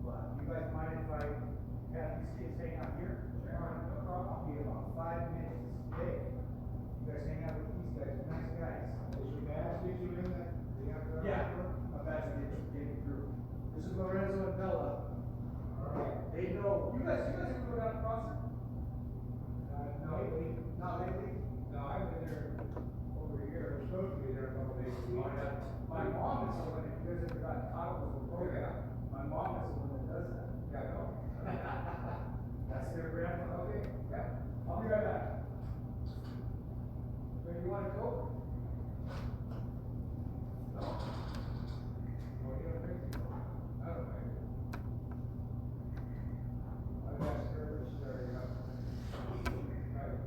But you guys mind if I have these kids hang out here? Sure. guys ever go down to Prosser? No, lately. Not lately? No, I've been there over a year. We're supposed to be there a couple days a week. My mom is the one, if you guys ever got caught with a program. Yeah. My mom is the one that does that. Yeah, I know. That's their grandma. Okay, yeah. I'll be right back. Where you want to go? No. Oh, you don't think so? I don't know. I've asked her, but she's already up. Right?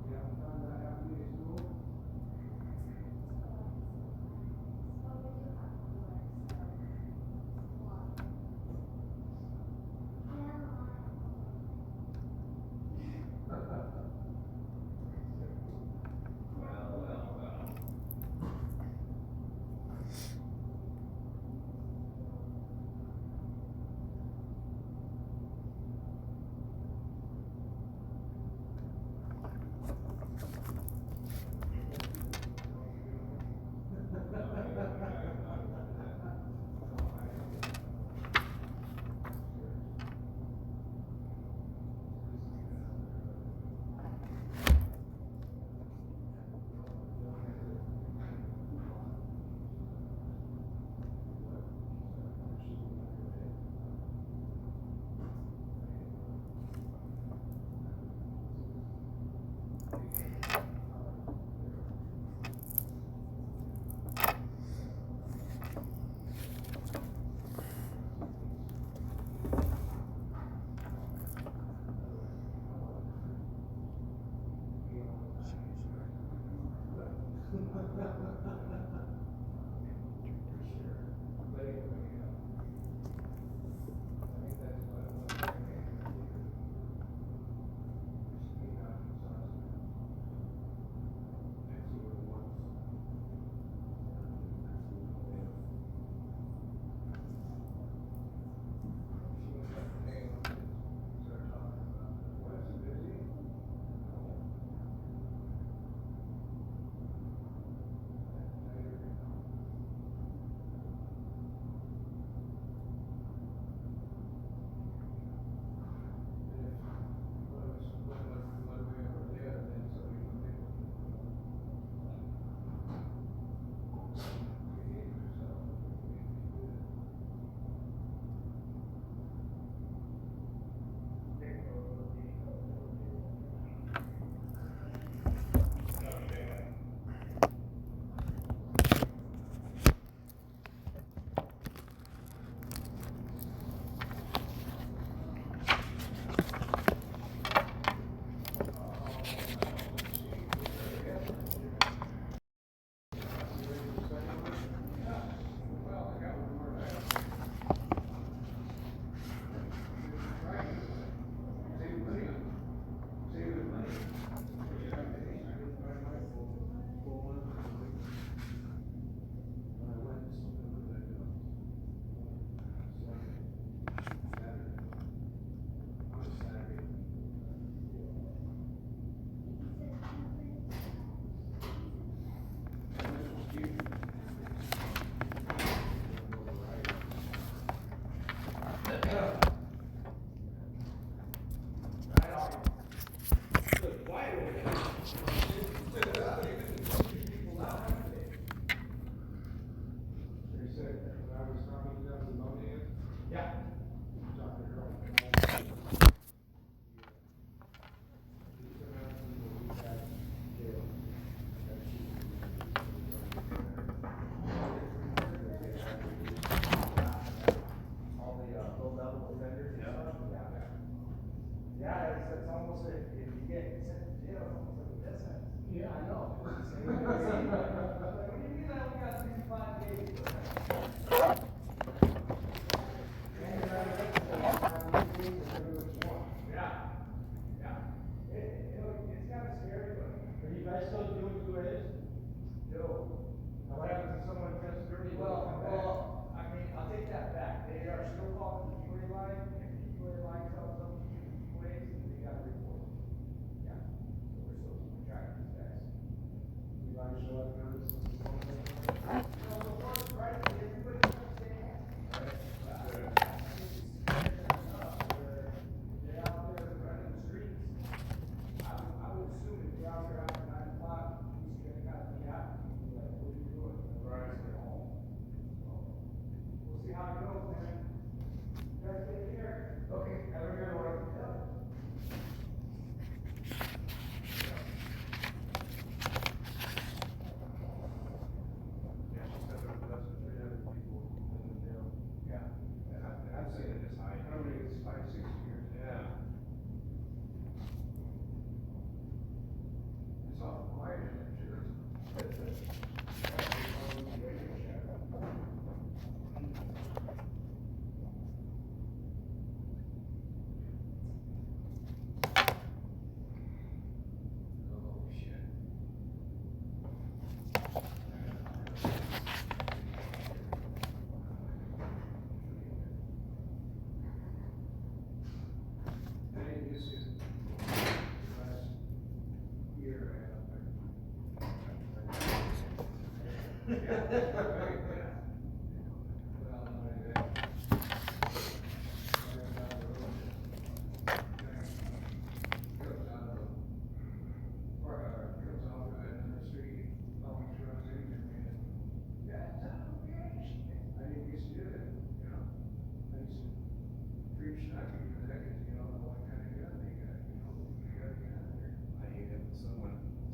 Yeah, I'm done that after you school.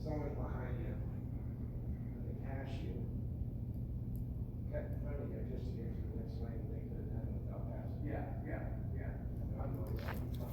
Someone behind you, they pass you, kept in front of you just to get to the next lane, they could have done it without passing. Yeah. I'm always on the top.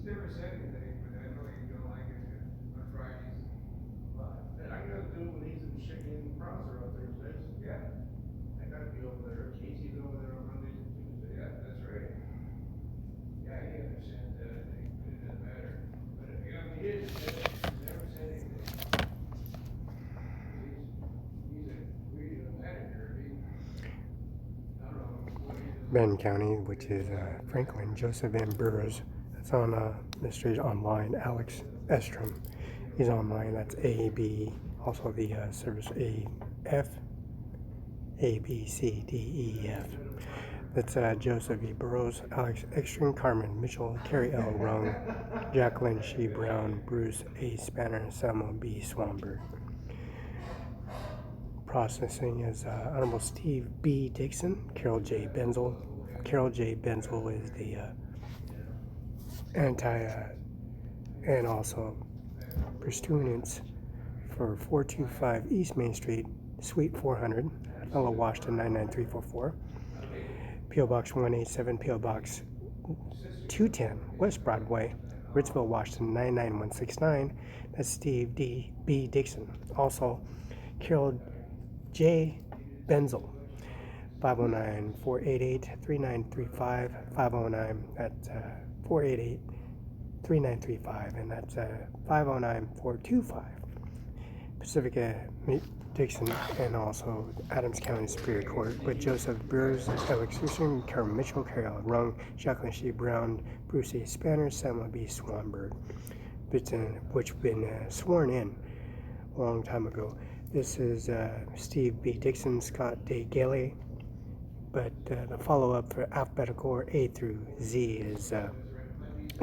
Never said anything, but I know you don't like it on Fridays. And I gotta do it when he's in Prosser on Thursdays. Yeah, I gotta be over there. Casey's over there on Mondays and Tuesdays. yeah, that's right. Yeah, he understands that, I think, but it doesn't matter. But, you know, he is, he's never said anything. He's a regional manager, I don't know what he's doing. Benton County, which is Franklin, Joseph M. Burroughs. That's on the street online. Alex Estrom, he's online. That's A, B, also the service A, F, A, B, C, D, E, F. That's Joseph E. Burroughs, Alex Ekstrom, Carmen Mitchell, Carrie L. Rung, Jacqueline She Brown, Bruce A. Spanner, Samuel B. Swanberg. Processing is Honorable Steve B. Dixon, Carol J. Benzel. Carol J. Benzel is the and also pursuants for 425 East Main Street, Suite 400, Othello, Washington 99344. P.O. Box 187, P.O. Box 210, West Broadway, Ritzville, Washington 99169. That's Steve B. Dixon. Also, Carol J. BENZEL, 509-488-3935, 509, that's 488-3935, and that's 509-425. Pacifica Dixon, and also Adams County Superior Court, with Joseph Burrs, Alex Houston, Carol Mitchell, Carol Rung, Jacqueline C. Brown, Bruce A. Spanner, Samuel B. Swanberg, which have been sworn in a long time ago. This is Steve B. Dixon, Scott D. Gailey, but the follow-up for alphabetical or A through Z is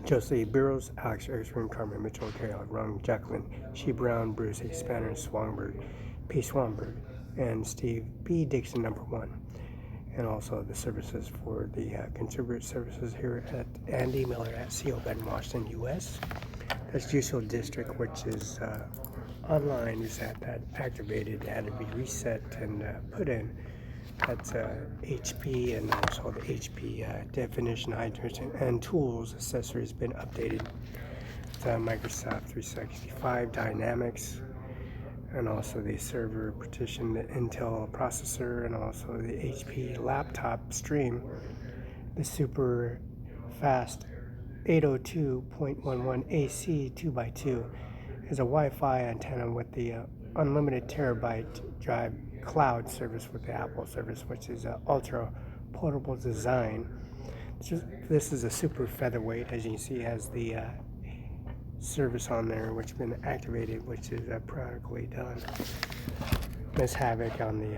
Joseph Burrows, Alex Erickson, Carmen Mitchell, Carol Rung, Jacqueline C. Brown, Bruce A. Spanner, Swanberg, P. Swanberg, and Steve B. Dixon, number 1. And also the services for the contributor services here at Andy Miller at CO Bend, Washington, U.S. That's Judicial District, which is online, is that activated, had to be reset and put in. That's HP, and also the HP definition, hydration, and tools accessories been updated. Microsoft 365 Dynamics, and also the server partition, the Intel processor, and also the HP laptop stream. The super fast 802.11 AC 2x2 is a Wi-Fi antenna with the unlimited terabyte drive cloud service with the Apple service, which is an ultra portable design. This is a super featherweight, as you can see, has the service on there, which has been activated, which is practically done. Miss Havoc on the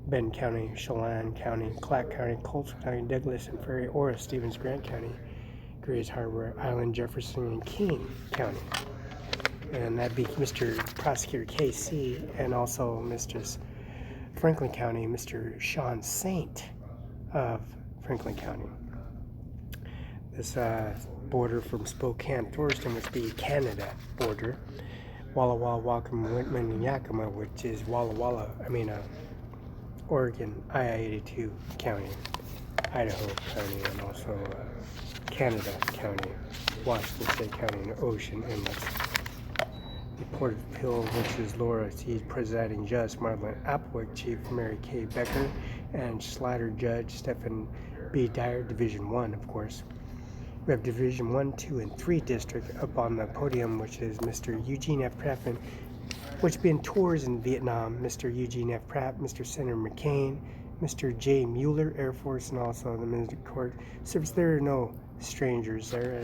Bend County, Chelan County, Clack County, Colts County, Douglas and Ferry, Ora, Stevens, Grant County, Grays Harbor, Island, Jefferson, and Keene County. And that'd be Mr. Prosecutor KC, and also Mr. Franklin County, Mr. Sean Saint of Franklin County. This border from Spokane, Thorston, would be Canada border. Walla Walla, Wacom, Whitman, and Yakima, which is Oregon, II-82 County, Idaho County, and also Canada County, Washington State County, and Ocean Inlet. The Port of Hill, which is Laura T. Presiding Judge, Marlon Applewick, Chief Mary K. Becker, and Slider Judge Stephen B. Dyer, Division 1, of course. We have Division 1, 2, and 3 district up on the podium, which is Mr. Eugene F. Pratt, which been tours in Vietnam, Mr. Eugene F. Pratt, Mr. Senator McCain, Mr. J. Mueller, Air Force, and also the Ministry Court Service. There are no strangers there.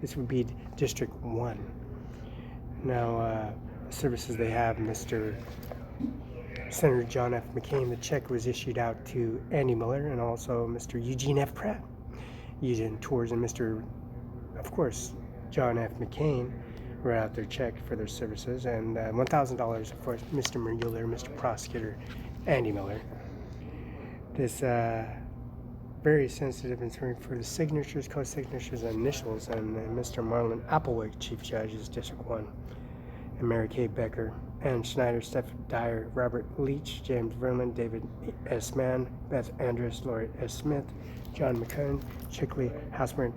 This would be District 1. Now, services they have, Mr. Senator John F. McCain, the check was issued out to Andy Miller, and also Mr. Eugene F. Pratt. Eugene Tours and Mr. of course, John F. McCain wrote out their check for their services, and $1,000 for Mr. Mueller, Mr. Prosecutor Andy Miller. This very sensitive and for the signatures, co-signatures, and initials, and Mr. Marlon Applewick, Chief Judge, is District 1, and Mary K. Becker, Ann Schneider, Steph Dyer, Robert Leach, James Verlin, David S. Mann, Beth Andrus, Lori S. Smith, John McCunn, Chickley Houseman,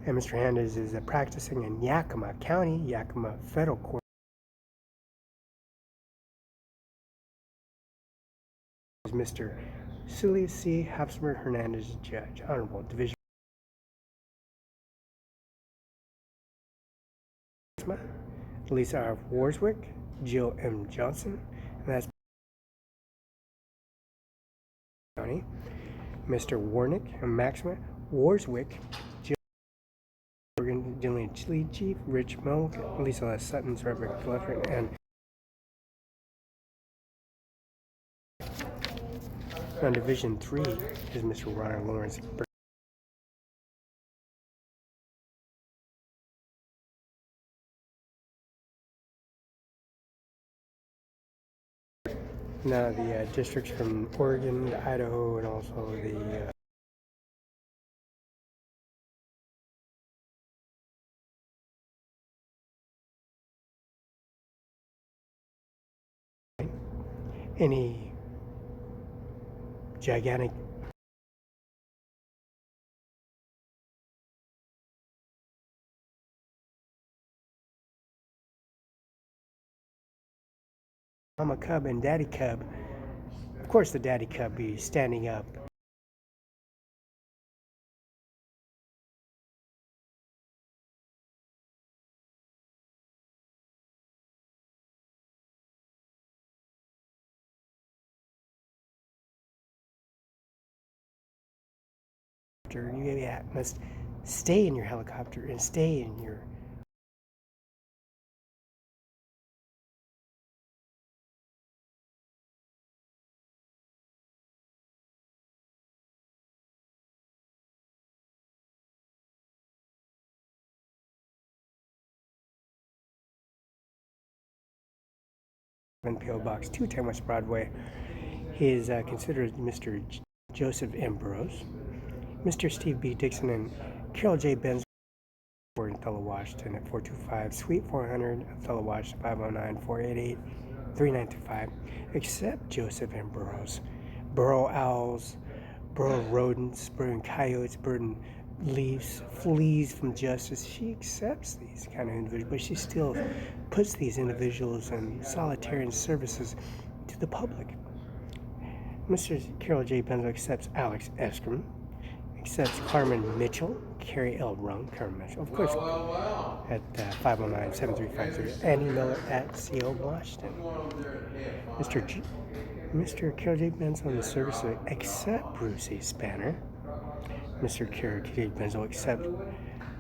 and Mr. Hernandez is practicing in Yakima County, Yakima Federal Court. Mr. Celia C. Habsburg Hernandez, Judge, Honorable Division. Lisa R. Warswick, Jill M. Johnson, and that's County. Mr. Warnick and Maxima Warswick, Jill Morgan, Jillian Lead Chief, Rich Milk, Lisa S. Sutton's Reverend Collector, and on Division 3 is Mr. Ronald Lawrence. Now the districts from Oregon, Idaho, and also the any gigantic Mama Cub and Daddy Cub. Of course, the Daddy Cub be standing up. You must stay in your helicopter and stay in your P.O. Box 210 West Broadway. He is considered Mr. Joseph M. Burroughs, Mr. Steve B. Dixon, and Carol J. BENZEL in Othello, Washington at 425 Suite 400, Othello, Washington 509-488-3925. Except Joseph M. Burroughs. Burrow owls, burrow rodents, burrowing coyotes, burrowing leaves, flees from justice. She accepts these kind of individuals, but she still puts these individuals in solitary services to the public. Mr. Carol J. Benzo accepts Alex Eskram, accepts Carmen Mitchell, Carrie L. Rung, Carmen Mitchell, of course, at 509-7350, Annie Miller at CO Washington. Mr. Carol J. Benzo on the service accept Bruce A. Spanner. Mr. Carol J. Benzo accept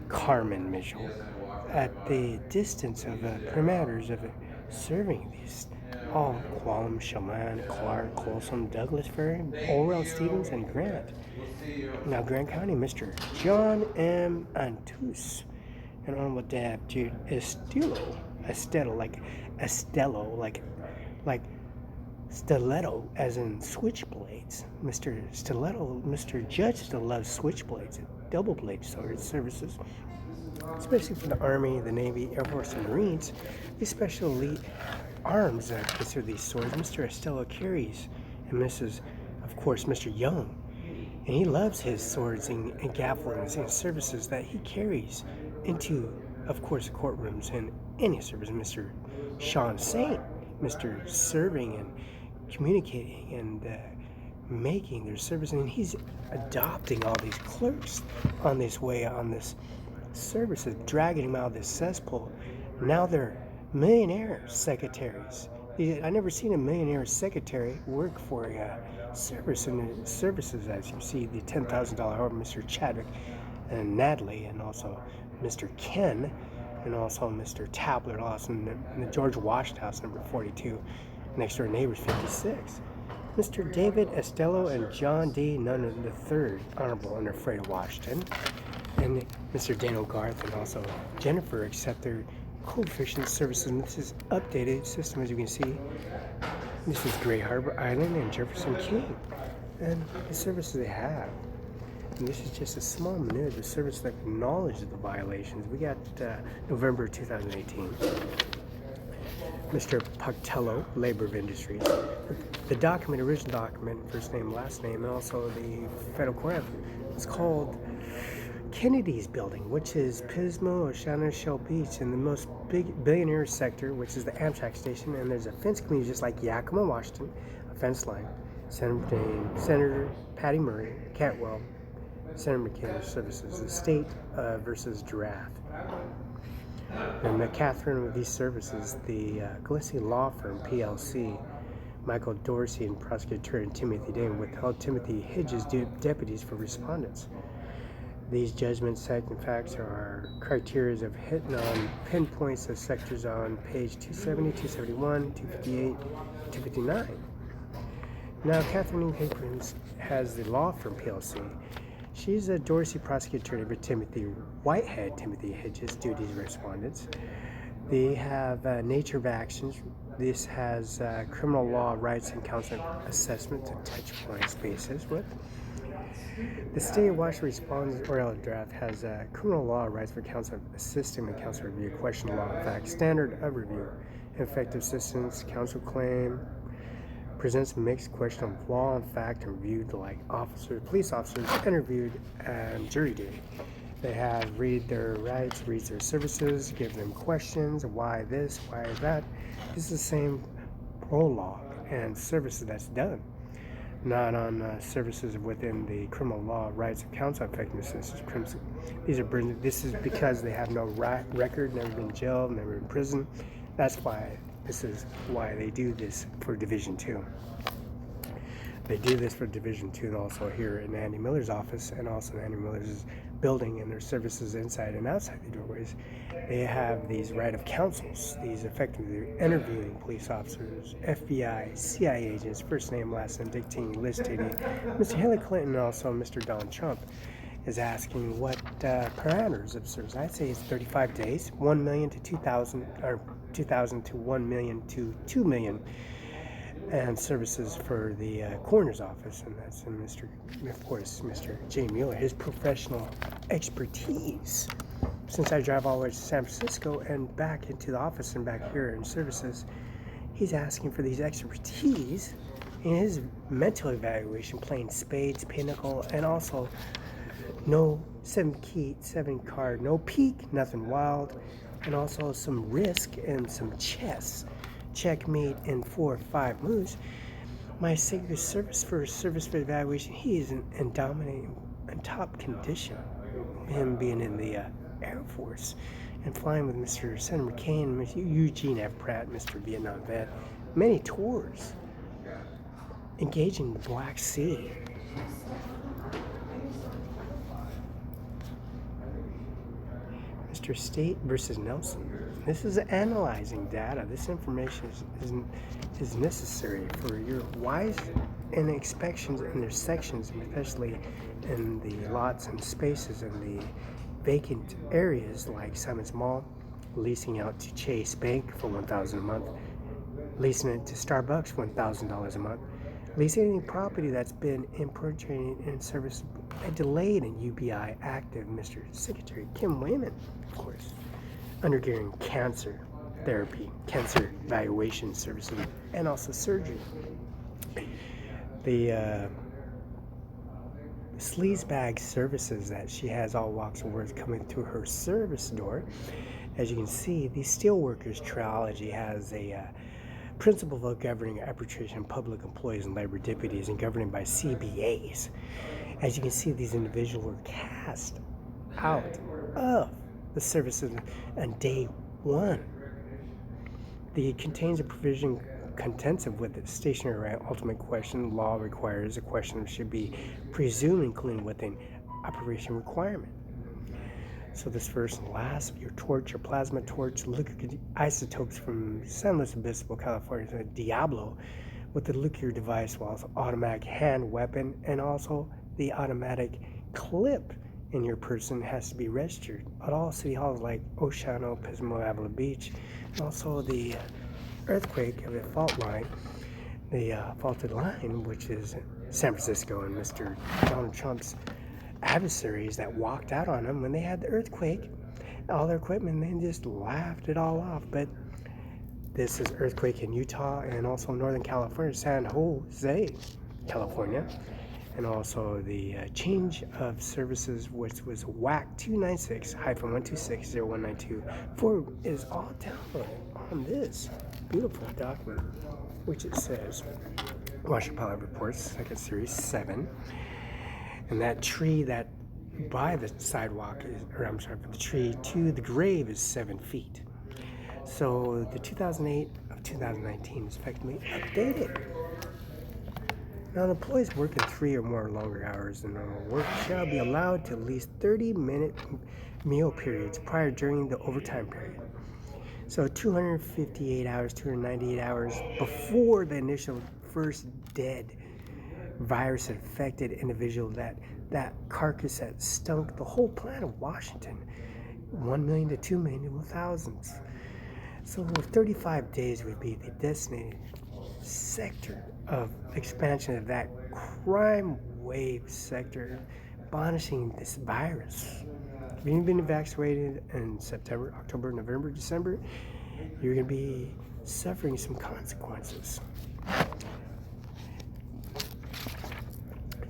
Carmen Mitchell at the distance of parameters of serving these all Qualm, Chelan, Clark, Colson, Douglas Ferry, Orwell, Stevens, and Grant. Now, Grant County, Mr. John M. Antus, and Honorable Dab Jude Estedo, like stiletto, as in switchblades. Mr. Stiletto, Mr. Judge still loves switchblades, double blade sword services, especially for the Army, the Navy, Air Force, and Marines. These special elite arms consider these swords. Mr. Estella carries, and of course, Mr. Young. And he loves his swords and gavelings and services that he carries into, of course, courtrooms and any service. Mr. Sean Saint, Mr. Serving and communicating and making their service. And he's adopting all these clerks on this way, on this services, dragging them out of this cesspool. Now they're millionaire secretaries. I never seen a millionaire secretary work for a service and services, as you see the $10,000 order, Mr. Chadwick and Natalie, and also Mr. Ken, and also Mr. Tabler Lawson, and the George Washington House, number 42, next door neighbors 56. Mr. David Estello and John D. Nunn III, Honorable under Fred of Washington, and Mr. Daniel Garth, and also Jennifer accept their coefficient services. And this is updated system, as you can see. This is Gray Harbor Island and Jefferson King, and the services they have. And this is just a small minute of the service that acknowledges the violations. We got November 2018. Mr. Poctello, Labor of Industries. The document, original document, first name, last name, and also the federal court, it's called Kennedy's Building, which is Pismo, Oceana, Shell Beach, in the most big billionaire sector, which is the Amtrak station. And there's a fence community just like Yakima, Washington, a fence line. Senator Patty Murray, Cantwell, Senator McCain Services, the state versus Giraffe. And the Catherine of these services, the Gillespie Law Firm, PLC, Michael Dorsey and prosecutor and Timothy Dane withheld Timothy Hedges deputies for respondents. These judgments, citing and facts are criteria of hitting on pinpoints of sectors on page 270, 271, 258, 259. Now, Catherine Hickman has the law firm PLC. She's a Dorsey prosecutor over Timothy Whitehead, Timothy Hedges, duties respondents. They have nature of actions. This has criminal law rights and counseling assessment to touch points basis with. The state of Washington responds oral draft has criminal law rights for counsel assisting and counsel review, question law and fact, standard of review, effective assistance, counsel claim, presents mixed question of law and fact and reviewed like officers, police officers interviewed and jury duty. They have read their rights, read their services, give them questions, why this, why that. This is the same prologue and services that's done, not on services within the criminal law, rights, and counsel effectiveness. This is because they have no record, never been jailed, never in prison. That's why this is why they do this for Division 2. They do this for Division 2 and also here in Andy Miller's office and also in Andy Miller's building and their services inside and outside the doorways. They have these right of counsels, these effectively interviewing police officers, FBI, CIA agents, first name, last name, dictating, eliciting. Mr. Hillary Clinton and also Mr. Donald Trump is asking what parameters of service. I'd say it's 35 days, 1 million to 2,000, or 2,000 to 1 million to 2 million. And services for the coroner's office, and that's in Mr. Jay Mueller, his professional expertise. Since I drive all the way to San Francisco and back into the office and back here in services, he's asking for these expertise in his mental evaluation, playing spades, pinochle, and also no 7 card, no peak, nothing wild, and also some risk and some chess. Checkmate in 4 or 5 moves. My Secret Service for evaluation, he is in dominating and top condition. Him being in the Air Force and flying with Mr. Senator McCain, Mr. Eugene F. Pratt, Mr. Vietnam vet, many tours, engaging the Black Sea. Mr. State versus Nelson. This is analyzing data. This information is necessary for your wise and inspections in their sections, especially in the lots and spaces in the vacant areas like Simon's Mall, leasing out to Chase Bank for $1,000 a month, leasing it to Starbucks $1,000 a month, leasing any property that's been impersonated in service delayed in UBI active. Mr. Secretary Kim Wayman, of course, undergoing cancer therapy, cancer evaluation services, and also surgery. The sleazebag services that she has all walks of work coming through her service door. As you can see, the Steelworkers Trilogy has a principle of governing arbitration, public employees and labor deputies, and governing by CBAs. As you can see, these individuals were cast out of the services on day 1. It contains a provision contensive with the stationary right. Ultimate question law requires a question should be presumed including within operation requirement. So this first and last, your torch, your plasma torch, liquid isotopes from San Luis Obispo, California, Diablo, with the nuclear device, while it's automatic hand weapon, and also the automatic clip in your person has to be registered at all city halls like Oceano, Pismo, Avila Beach, and also the earthquake of the fault line, the faulted line, which is San Francisco, and Mr. Donald Trump's adversaries that walked out on them when they had the earthquake, all their equipment, they just laughed it all off. But this is earthquake in Utah and also Northern California, San Jose, California, and also the change of services, which was WAC 296-126-0192 is all downloaded on this beautiful document, which it says Washington Pilot Reports, second series 7. And that tree that by the sidewalk is, or I'm sorry, the tree to the grave is 7 feet. So the 2008 of 2019 is effectively updated. Now, employees working 3 or more longer hours than normal work shall be allowed to at least 30-minute meal periods prior during the overtime period. So 258 hours, 298 hours before the initial first dead virus-infected individual, that carcass that stunk the whole planet of Washington, 1 million to 2 million to thousands. So 35 days would be the designated sector of expansion of that crime wave sector, banishing this virus. If you've been evacuated in September, October, November, December, you're going to be suffering some consequences.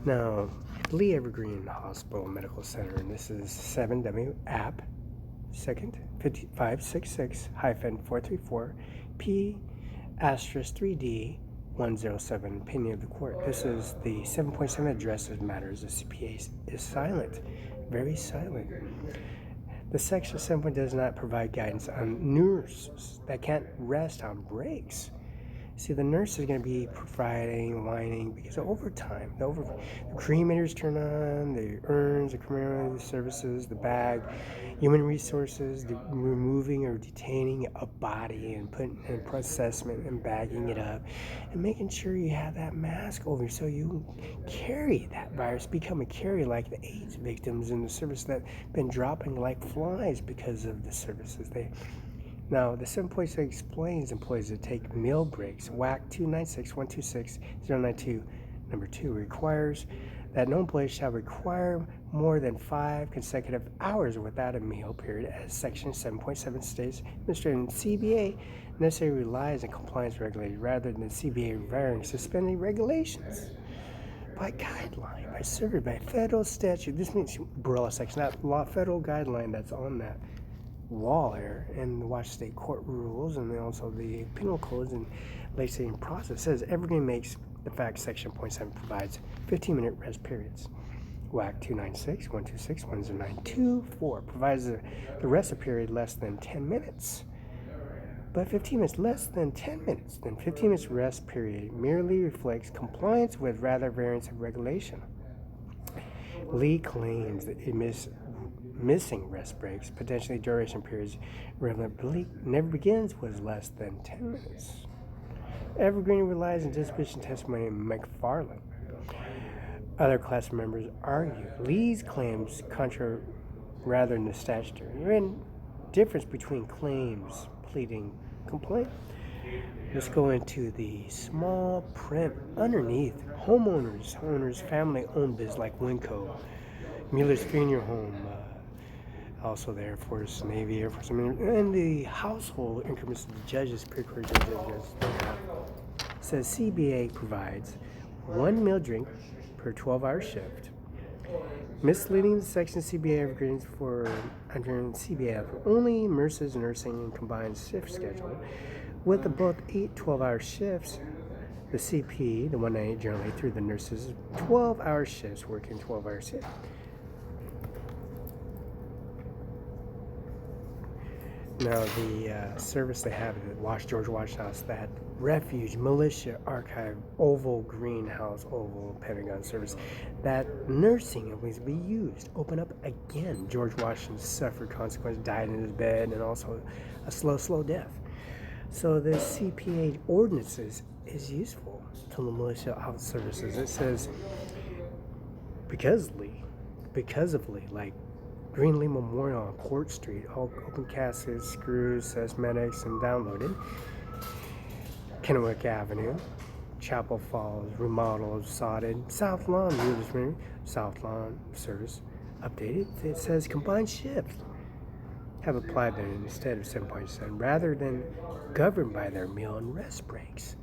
Now, Lee Evergreen Hospital Medical Center, and this is 7W app, second 5566-434 P Asterisk 3D 107, opinion of the court. This is the 7.7 addresses matters. The CPA is silent, very silent. The section 7 does not provide guidance on nurses that can't rest on breaks. See, the nurse is going to be providing lining because of overtime. The cremators turn on, the urns, the community services, the bag, human resources, the removing or detaining a body and putting in assessment and bagging it up and making sure you have that mask over so you carry that virus, become a carrier like the AIDS victims in the service that been dropping like flies because of the services they. Now, the 7.6 explains employees that take meal breaks. WAC 296.126.092, number 2, requires that no employee shall require more than 5 consecutive hours without a meal period, as Section 7.7 states. Administrative CBA necessarily relies on compliance regulations rather than CBA requiring suspending regulations. By guideline, by survey, by federal statute. This means Barela section, that law, federal guideline that's on that wall there, and the Washington State court rules, and then also the penal codes and legislative process says Evergreen makes the fact section 0.7 provides 15-minute rest periods. WAC 296.126.1092.4 provides the rest period less than 10 minutes. But 15 minutes less than 10 minutes, then 15 minutes rest period merely reflects compliance with rather variance of regulation. Lee claims that it missing rest breaks, potentially duration periods, never begins was less than 10 minutes. Evergreen relies on disposition testimony of McFarland. Other class members argue Lee's claims contrary rather than the statutory. And difference between claims, pleading, complaint. Let's go into the small print underneath. Owners, family-owned business like Winco, Mueller's Funeral Home, also the Air Force, Navy, Air Force, and the household increments of the judges, pre-court judges. Says CBA provides 1 meal drink per 12-hour shift. Misleading the section CBA Evergreens for under CBA only nurses, nursing, and combined shift schedule. With the both 8 12-hour shifts, the CP, the 198 generally through the nurses, 12-hour shifts working 12-hour shifts. Now, the service they have at George Washington House, that refuge, militia, archive, oval, greenhouse, oval, Pentagon service, that nursing needs to be used. Open up again. George Washington suffered consequences, died in his bed, and also a slow death. So the CPA ordinances is useful to the militia out services. It says, because of Lee, like Greenlee Memorial on Court Street, all open caskets, screws, cosmetics, and downloaded. Kennewick Avenue, Chapel Falls, remodeled, sodded. South Lawn, South Lawn service updated. It says combined shift have applied there instead of 7.7 rather than governed by their meal and rest breaks.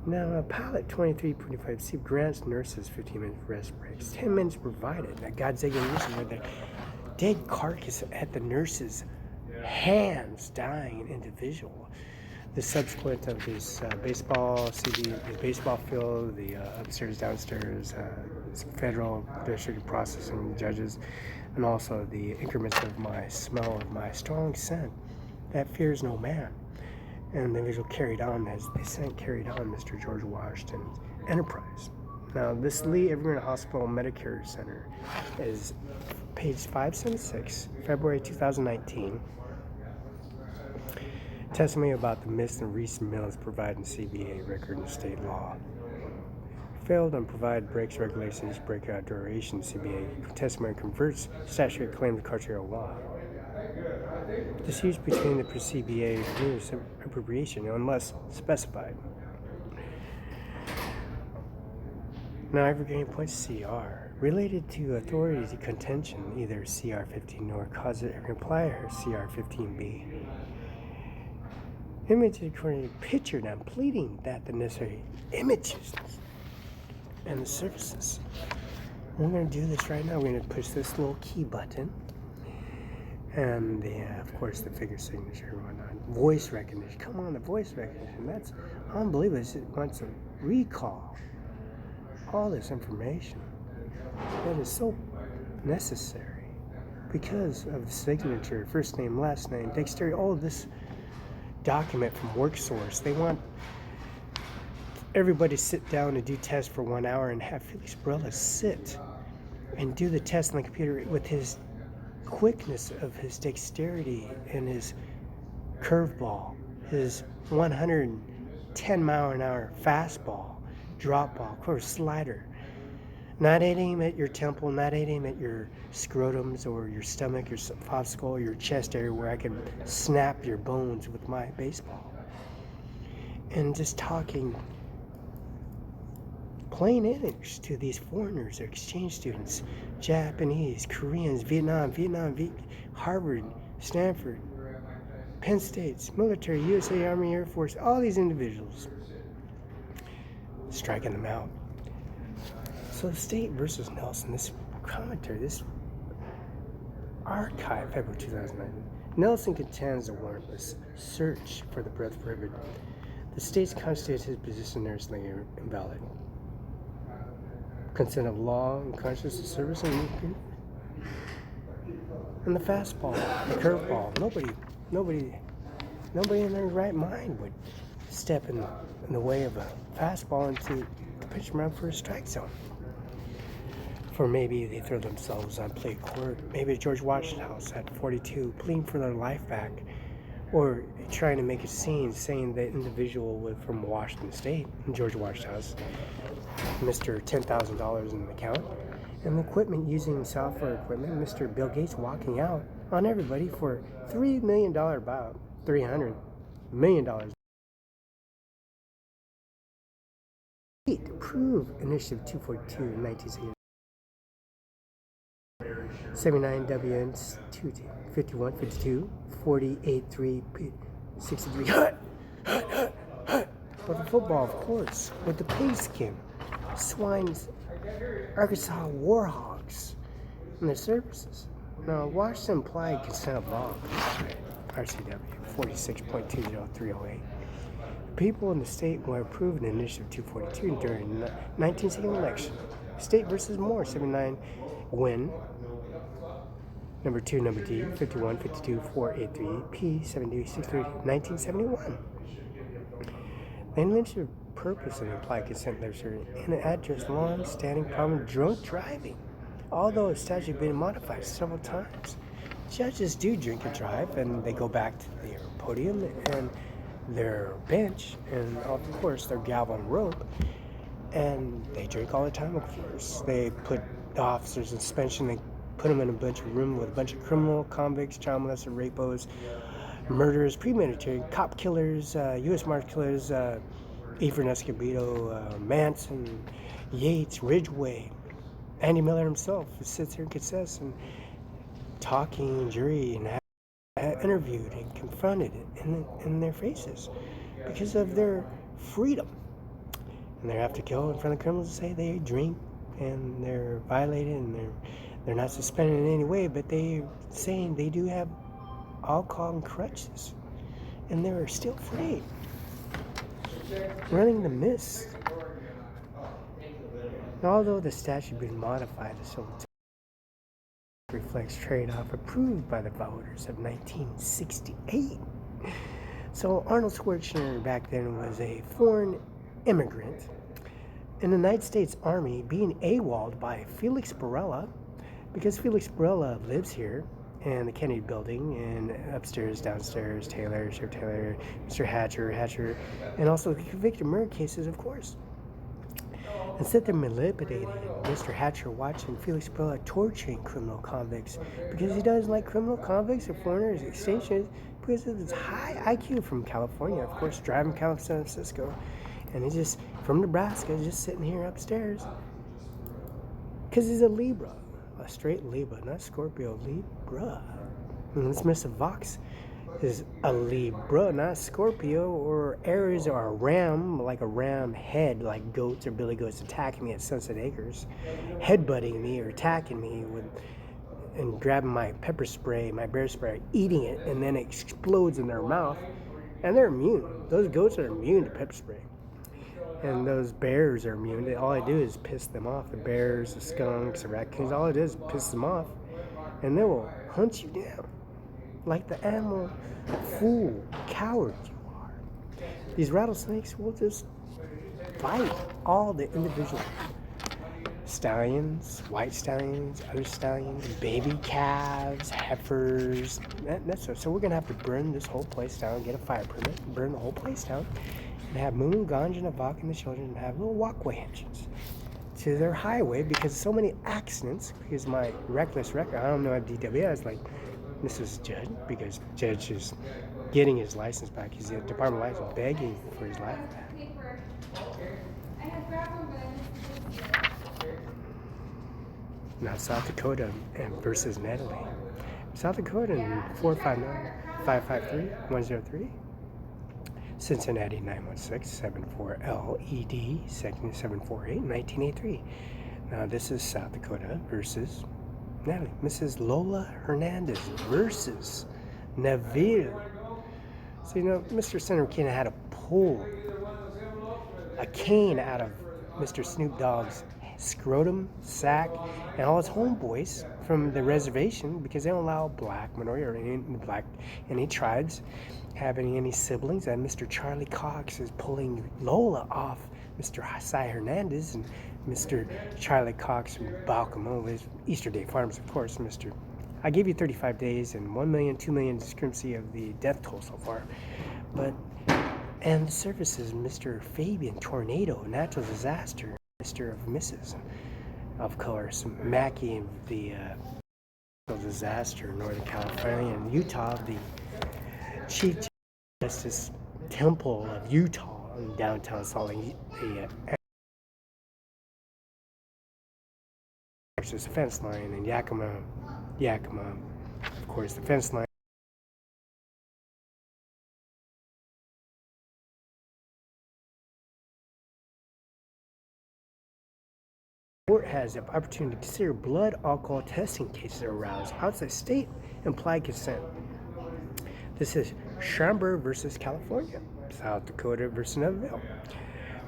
Now, Pilot 23.5C grants nurses 15-minute rest breaks, 10 minutes provided. Now, Godzilla nurses where the dead carcass at the nurses' hands dying individual. The subsequent of this baseball field, the upstairs, downstairs, federal district processing judges, and also the increments of my smell of my strong scent that fears no man. And the individual carried on as the scent carried on Mr. George Washington's enterprise. Now, this Lee Evergreen Hospital Medicare Center is page 576, February 2019. Testimony about the missed and recent meals provided in CBA record and state law. Failed and provide breaks regulations, breakout duration, CBA testimony converts statutory claim to cartel law. Disputes between the CBA and appropriation unless specified. Now, Evergreen points CR related to authority to contention, either CR 15 or cause it imply or CR 15B. Image according to picture now pleading that the necessary images and the services. We're going to do this right now. We're going to push this little key button. And of course, the finger signature and whatnot. Voice recognition. Come on, the voice recognition. That's unbelievable. It wants to recall all this information. That is so necessary because of the signature, first name, last name, dexterity, all of this document from WorkSource. They want everybody to sit down and do tests for 1 hour and have Felix Barela sit and do the test on the computer with his quickness of his dexterity and his curveball, his 110-mile-an-hour fastball, drop ball, of course, slider. Not aiming at your temple, not aiming at your scrotums or your stomach, your soft skull, or your chest area where I can snap your bones with my baseball. And just talking plain English to these foreigners, exchange students, Japanese, Koreans, Vietnam, Harvard, Stanford, Penn State's, military, USA Army, Air Force, all these individuals, striking them out. So the State versus Nelson, this commentary, this archive, February 2009. Nelson contends the warrantless search for the breath prohibited. The State's constitutes his position there is invalid. Consent of law and conscious of service and the fastball, the curveball. Nobody in their right mind would step in the way of a fastball into the pitch around for a strike zone. For maybe they throw themselves on play court, maybe at George Washington House at 42, pleading for their life back, or trying to make a scene saying the individual from Washington State, George Washington House, Mr. $10,000 in the account, and the equipment using software equipment, Mr. Bill Gates walking out on everybody for $3 million, about $300 million. Approve Initiative 242 in 1960. 79 WN 51 52 48 3 63 hut. But the football, of course, with the pigskin, swines, Arkansas Warhawks, and their services. Now, Washington implied consent of law, RCW 46.20308. People in the state were approved in Initiative 242 during the 1960 election. State versus Moore, 79 win. Number 2, number D, 51, 52, 483, P, 7263, 1971. The initiative purpose and implied consent legislation and address long-standing problem of drunk driving. Although the statute has been modified several times, judges do drink and drive, and they go back to their podium and their bench, and of course their gavel and rope, and they drink all the time. Of course, they put the officers in suspension. They put them in a bunch of room with a bunch of criminal convicts, child molesters, rapos, murderers, premeditated, cop killers, U.S. Marshal killers, Ephraim Escobedo, Manson, Yates, Ridgway, Andy Miller himself sits here and contests and talking jury and interviewed and confronted in their faces because of their freedom. And they have to go in front of criminals and say they drink and they're violated and they're not suspended in any way, but they're saying they do have alcohol and crutches, and they're still free, running the mist. Although the statute has been modified, the civil reflects trade-off approved by the voters of 1968. So Arnold Schwarzenegger back then was a foreign immigrant in the United States Army being AWOL'd by Felix Barela, because Felix Barela lives here in the Kennedy building, and upstairs, downstairs, Taylor, Sheriff Taylor, Mr. Hatcher, and also the convicted murder cases, of course. Instead, they're manipulating Mr. Hatcher, watching Felix Barela torturing criminal convicts because he doesn't like criminal convicts or foreigners, extensions, because of his high IQ from California, of course, driving San Francisco. And he's just from Nebraska, just sitting here upstairs because he's a Libra, a straight Libra, not Scorpio, Libra. And this Mr. Vox is a Libra, not Scorpio or Aries, or a ram, like a ram head, like goats or billy goats attacking me at Sunset Acres, headbutting me or attacking me with and grabbing my pepper spray, my bear spray, eating it, and then it explodes in their mouth, and they're immune. Those goats are immune to pepper spray. And those bears are immune. All I do is piss them off. The bears, the skunks, the raccoons, all I do is piss them off, and they will hunt you down like the animal fool, coward you are. These rattlesnakes will just bite all the individual stallions, white stallions, other stallions, baby calves, heifers. So we're gonna have to burn this whole place down, get a fire permit, burn the whole place down, and have Moon, Ganja, and Avak and the children and have little walkway entrance to their highway because so many accidents. Because my reckless record, I don't know if DWI is like, this is Judge, because Judge is getting his license back. He's at Department of License begging for his life back. Now South Dakota and versus Natalie. South Dakota in 459-553-103. Cincinnati 916-74-LED, section 748-1983. Now this is South Dakota versus Natalie. Mrs. Lola Hernandez versus Neville. So you know, Mr. Senator McKenna had to pull a cane out of Mr. Snoop Dogg's scrotum, sack, and all his homeboys from the reservation because they don't allow black minority or any tribes having any siblings. And Mr. Charlie Cox is pulling Lola off Mr. Cy Hernandez and Mr. Charlie Cox from Balcamo with Easter Day Farms, of course. Mr. I gave you 35 days and 1 million, 2 million discrepancy of the death toll so far. And the services, Mr. Fabian Tornado, natural disaster, Mr. of Mrs. Of course, Mackie, the disaster, Northern California, and Utah, the Chief Justice Temple of Utah in downtown Salt Lake, the fence line, and Yakima, of course, the fence line. The court has the opportunity to consider blood alcohol testing cases aroused outside state implied consent. This is Schaumburg versus California, South Dakota versus Neville.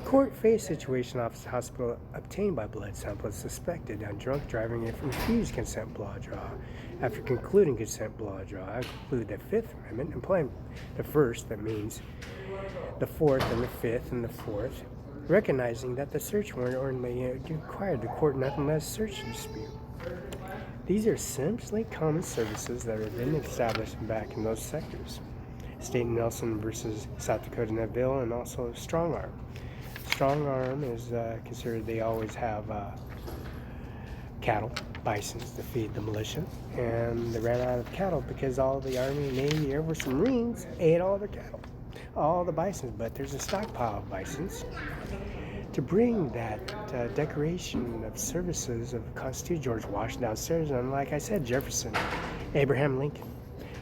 Court faced situation office hospital obtained by blood samples suspected on drunk driving and refused consent blood draw. After concluding consent blood draw, I conclude the Fifth Amendment, implying the first, that means the fourth and the fifth and the fourth, recognizing that the search warrant ordinarily required the court nothing less search dispute. These are simply common services that have been established back in those sectors. State Nelson versus South Dakota Neville, and also strong arm. Strong arm is considered, they always have cattle, bisons to feed the militia, and they ran out of cattle because all the Army, Navy, Air Force, and Marines ate all their cattle, all the bisons, but there's a stockpile of bisons. To bring that Declaration of Services of the Constitution, George Washington downstairs, and like I said, Jefferson, Abraham Lincoln,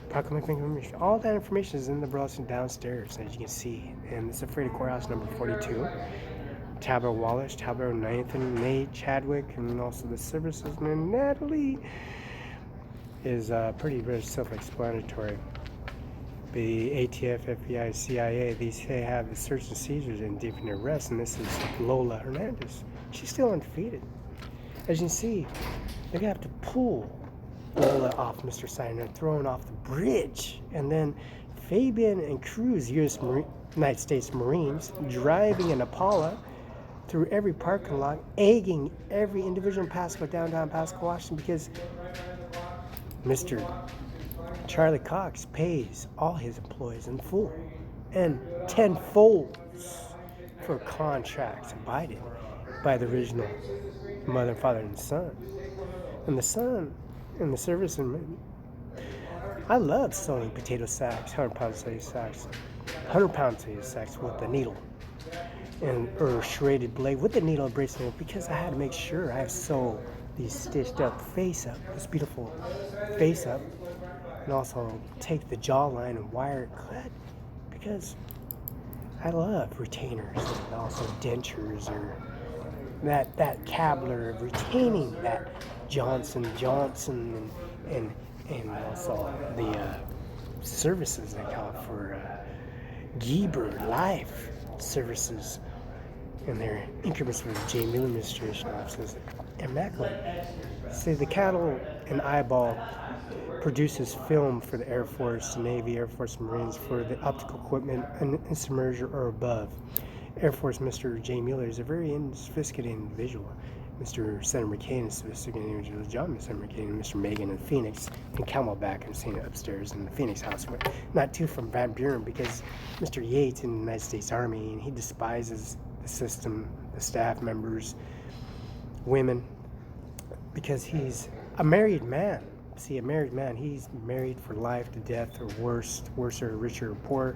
Proclamation, all that information is in the Burleson downstairs, as you can see. And it's the Freda Courthouse number 42. Tabler Wallace, Tabler Nathan, Nate, Chadwick, and also the services. And Natalie is pretty very self-explanatory. The ATF, FBI, CIA, they have the search and seizures and different arrests, and this is Lola Hernandez. She's still undefeated. As you can see, they have to pull Lola off Mr. Steiner and throw him off the bridge. And then Fabian and Cruz, United States Marines, driving an Impala through every parking lot, egging every individual in Pasco, downtown Pasco, Washington, because Mr. Charlie Cox pays all his employees in full and tenfold for contracts abided by the original mother, father, and son. And the son in the service, and I love sewing potato sacks, 100-pound potato sacks, 100-pound potato sacks with the needle or serrated blade with the needle and bracelet, because I had to make sure I sew these stitched up face up, this beautiful face up, and also take the jawline and wire it cut, because I love retainers and also dentures, or that cabbler of retaining that Johnson and also the services they call for Geber Life services and their increments for the J. Miller administration offices. Immaculate. See, the cattle and eyeball produces film for the Air Force, Navy, Air Force, Marines for the optical equipment and submerger or above. Air Force Mr. J. Mueller is a very sophisticated individual. Mr. Senator McCain is a sophisticated individual. John Senator McCain and Mr. Megan in Phoenix and Camelback and seen it upstairs in the Phoenix house. Not too from Van Buren because Mr. Yates in the United States Army and he despises the system, the staff members, women, because he's a married man. See, a married man, he's married for life to death or worse or richer or poor,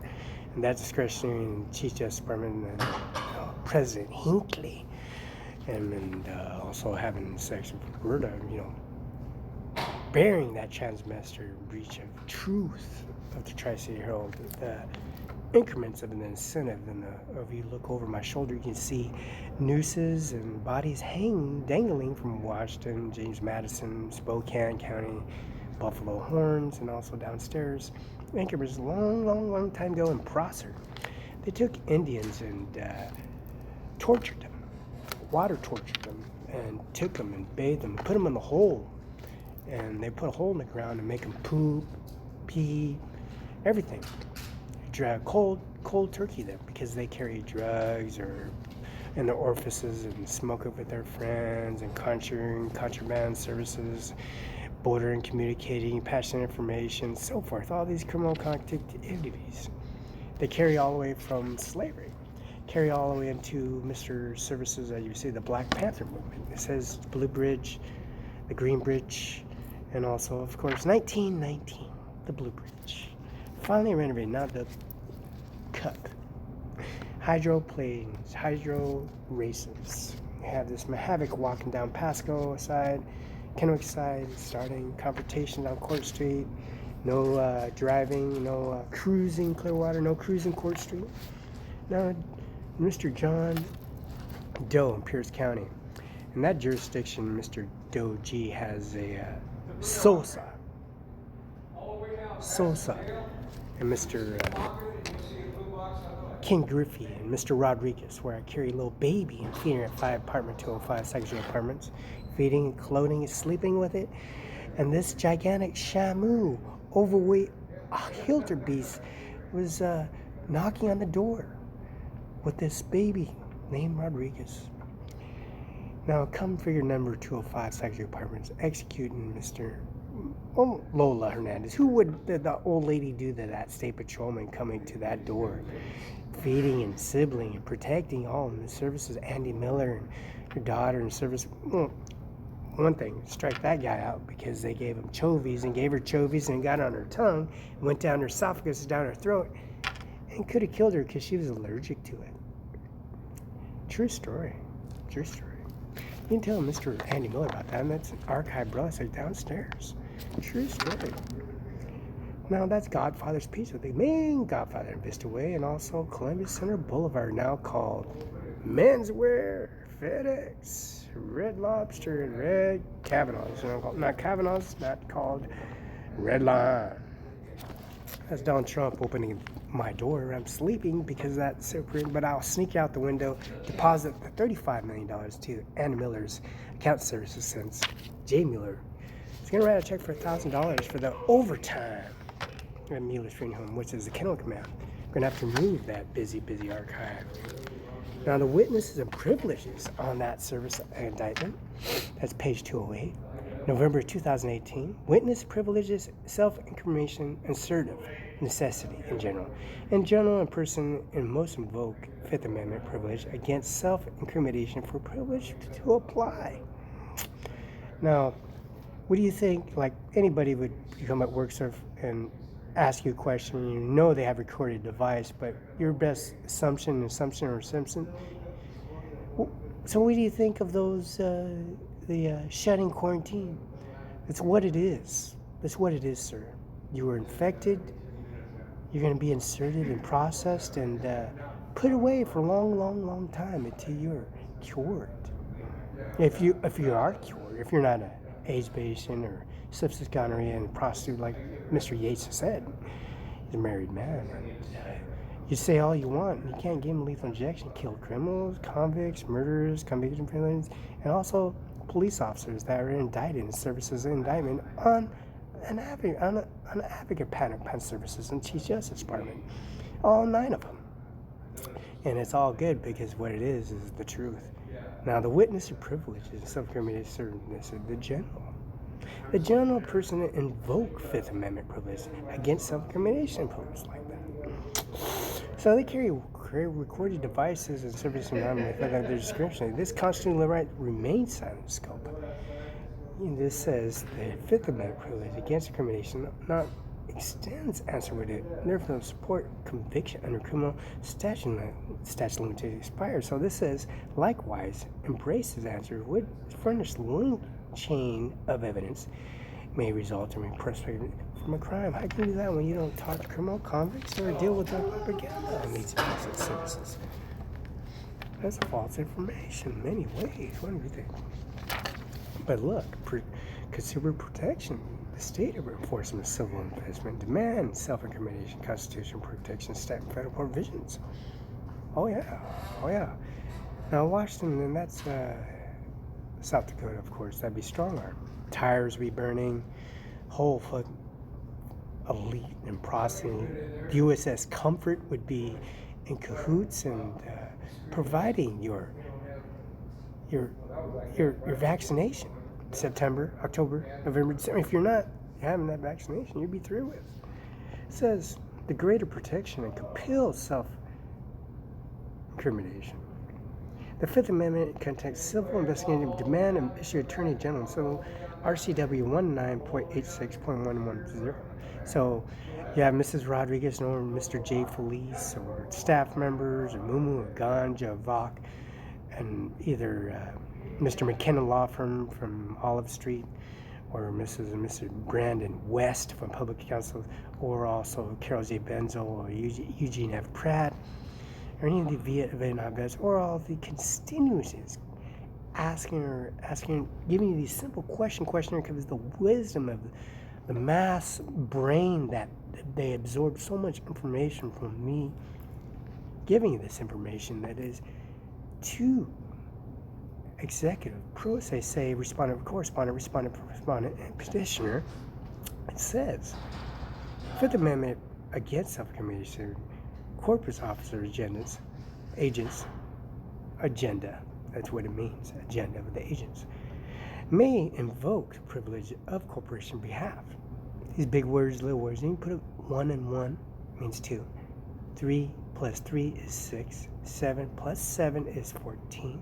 and that's discretionary in Chief Justice Department and President Hinckley, and also having sex with Roberta, bearing that transmaster breach of truth of the Tri-City Herald, the increments of an incentive, and if you look over my shoulder, you can see nooses and bodies dangling from Washington, James Madison, Spokane County, Buffalo Horns, and also downstairs. Increments long time ago in Prosser. They took Indians and tortured them, water tortured them, and took them and bathed them, put them in the hole, and they put a hole in the ground and make them poop, pee, everything. Cold turkey them because they carry drugs or in their orifices and smoke it with their friends and contraband services, bordering, communicating, passing information, so forth. All these criminal activities. They carry all the way from slavery, carry all the way into Mr. Services, as you see, the Black Panther movement. It says Blue Bridge, the Green Bridge, and also, of course, 1919, the Blue Bridge. Finally renovated, not the cup. Hydroplanes, hydro races. We have this Mahavik walking down Pasco side, Kennewick side, starting confrontation down Court Street. No driving, no cruising Clearwater, no cruising Court Street. Now, Mr. John Doe in Pierce County. In that jurisdiction, Mr. Doe G has a Sosa. And Mr. King Griffey and Mr. Rodriguez, where I carry a little baby and feeding her at 205 Secretary Apartments, feeding and clothing and sleeping with it. And this gigantic Shamu, overweight Hilterbeast, was knocking on the door with this baby named Rodriguez. Now, come figure number 205 Secretary Apartments, executing Mr. Lola Hernandez. Who would the old lady do to that state patrolman coming to that door, feeding and sibling and protecting all in the services? Andy Miller and her daughter and service. One thing, strike that guy out because they gave him chovies and gave her chovies and got on her tongue, went down her esophagus, down her throat, and could have killed her because she was allergic to it. True story. True story. You can tell Mr. Andy Miller about that, and that's an archive browser downstairs. True story. Now that's Godfather's Pizza, the main Godfather in Vista Way, and also Columbia Center Boulevard, now called Menswear, FedEx, Red Lobster, and Red Cavanaugh's. Not Cavanaugh's, not called Red Line. That's Donald Trump opening my door. I'm sleeping because that's super, but I'll sneak out the window, deposit the $35 million to Andy Miller's account services since J. Mueller is going to write a check for $1,000 for the overtime at Mueller's Funeral Home, which is the Kennel Command. We're going to have to move that busy archive. Now, the witnesses and privileges on that service indictment, that's page 208, November 2018. Witness privileges, self-incrimination, assertive necessity in general. In general, a person in most invoke Fifth Amendment privilege against self-incrimination for privilege to apply. Now, what do you think? Like anybody would come at WorkSurf and ask you a question, you know they have recorded device, but your best assumption. So what do you think of those, the shutting quarantine? It's what it is. That's what it is, sir. You were infected. You're going to be inserted and processed and put away for a long time until you're cured. If you are cured, if you're not an AIDS patient or syphilis, gonorrhea, and prostitute, like Mr. Yates said. He's a married man. You say all you want, you can't give him lethal injection. Kill criminals, convicts, murderers, convicted felons, and also police officers that are indicted in services of indictment on an advocate panel services and Chief Justice Department. All 9 of them. And it's all good because what it is the truth. Now, the witness of privilege is self-incrimination the general. The general person invoke Fifth Amendment privilege against self-incrimination privilege like that. So they carry recorded devices and service environment without their discretion. This constitutional right remains silent scope. And this says the Fifth Amendment privilege against incrimination not extends answer with it, therefore support conviction under criminal statute limitation expires. So this says likewise embraces answer would furnish link chain of evidence may result in repression from a crime. How can you do that when you don't talk to criminal convicts or deal with their propaganda on these services? That's false information in many ways. What do you think? But look, consumer protection, the state of enforcement of civil investment demands self-incrimination, constitutional protection, state and federal provisions. Oh yeah. Now Washington, and that's South Dakota, of course, that'd be strong arm. Tires be burning, whole foot elite and processing. USS Comfort would be in cahoots and providing your vaccination. September, October, November, December. If you're not having that vaccination, you'd be through with. It says the greater protection and compels self-incrimination. The Fifth Amendment contains civil investigative demand and issue Attorney General, so RCW 19.86.110. So you have Mrs. Rodriguez or Mr. J. Felice or staff members or Mumu or Ganja, Vok, and either Mr. McKenna Law Firm from Olive Street or Mrs. and Mr. Brandon West from Public Counsel, or also Carol J. Benzel or Eugene F. Pratt, or any of the Vietnam vets, or all the constituencies giving you these simple questionnaire because the wisdom of the mass brain that they absorb so much information from me giving you this information that is too executive, pro se, respondent, correspondent, and petitioner. It says, Fifth Amendment against self-incrimination, corpus officer agents, agenda, that's what it means, agenda of the agents, may invoke the privilege of corporation behalf. These big words, little words, you can put 1 and 1 means 2. 3 plus 3 is 6. 7 plus 7 is 14.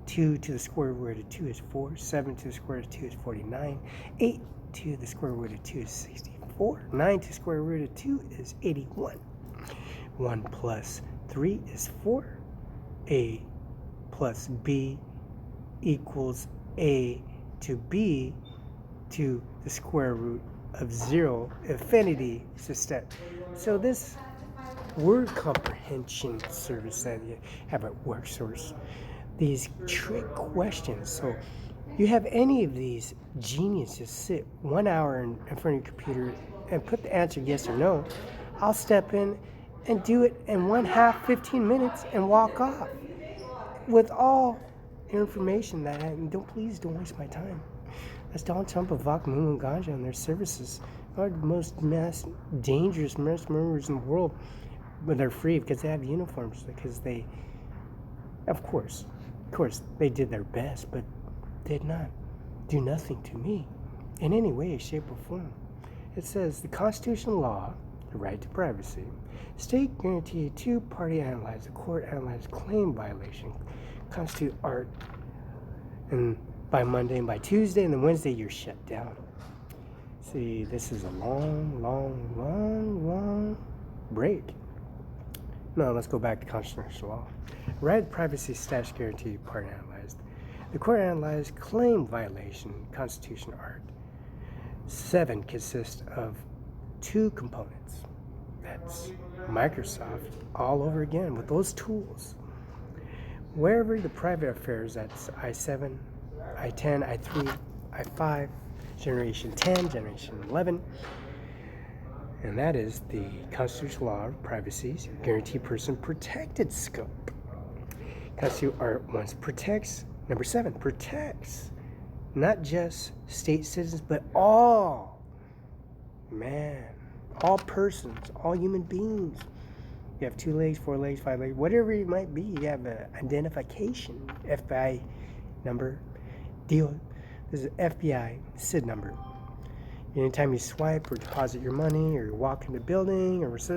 2 to the square root of 2 is 4. 7 to the square root of 2 is 49. 8 to the square root of 2 is 64. 9 to the square root of 2 is 81. 1 plus 3 is 4. A plus B equals A to B to the square root of 0. Infinity system. So this word comprehension service that you have at work source, these trick questions. So you have any of these geniuses sit 1 hour in front of your computer and put the answer yes or no, I'll step in and do it in 15 minutes and walk off with all your information that please don't waste my time. That's Donald Trump of Vok, Moon, and Ganja and their services are the most dangerous mass murderers in the world, but they're free because they have uniforms, because they, of course, they did their best, but did not do nothing to me in any way, shape, or form. It says the constitutional law, the right to privacy, state guarantee two-party analyze, the court analyze claim violation, constitute art, and by Monday and by Tuesday, and then Wednesday you're shut down. See, this is a long break. No, let's go back to constitutional law. Right to privacy statute guarantee part analyzed. The court analyzed claim violation, constitution art. 7 consists of 2 components. That's Microsoft all over again with those tools. Wherever the private affairs, that's I7, I10, I3, I5, Generation 10, Generation 11. And that is the constitutional law of privacy, guarantee person protected scope. Constitution Art 1 protects, number 7, protects not just state citizens, but all, all persons, all human beings. You have 2 legs, 4 legs, 5 legs, whatever it might be. You have an identification, FBI number, deal. This is FBI SID number. Anytime you swipe or deposit your money or you walk in the building or receive